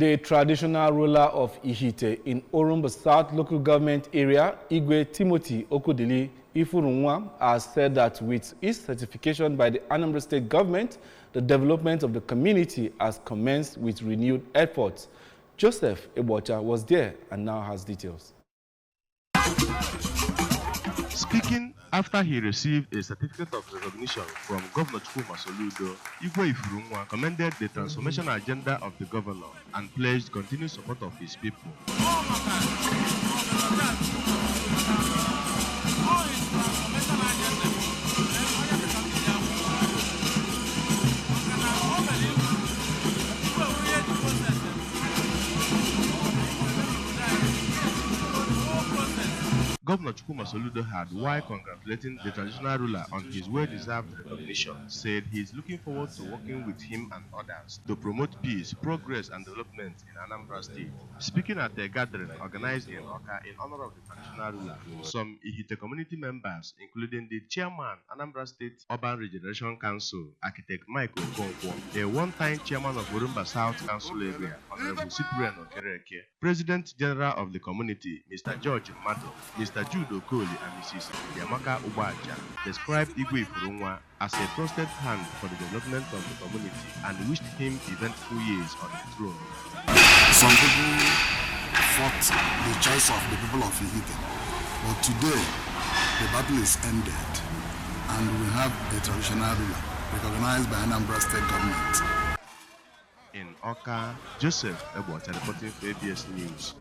The traditional ruler of Ihite in Orumba South local government area, Igwe Timothy Okodili Ifurunwa, has said that with his certification by the Anambra state government, the development of the community has commenced with renewed efforts. Joseph Ebocha was there and now has details. Speaking after he received a certificate of recognition from Govt. Igwe Ifurunwa commended the transformation agenda of the governor and pledged continued support of his people. Govt. had, while congratulating the traditional ruler on his well-deserved recognition, said he is looking forward to working with him and others to promote peace, progress, and development in Anambra State. Speaking at a gathering organized in Oka in honor of the traditional ruler, some Ihite community members, including the chairman, Anambra State Urban Regeneration Council, Architect Mike Okonkwo, a one-time chairman of Orumba South Council area, Honorable Cyprian Okereke, President General of the community, Mr. George Mato, Mr. Jude Okoli, and Mrs. Yamaka Ubaja, described Igwe Ifurunwa as a trusted hand for the development of the community and wished him eventful years on the throne. Some people fought the choice of the people of Ihite, but today the battle is ended and we have a traditional ruler recognized by Anambra state government. In Oka, Joseph Ebocha reporting for ABS News.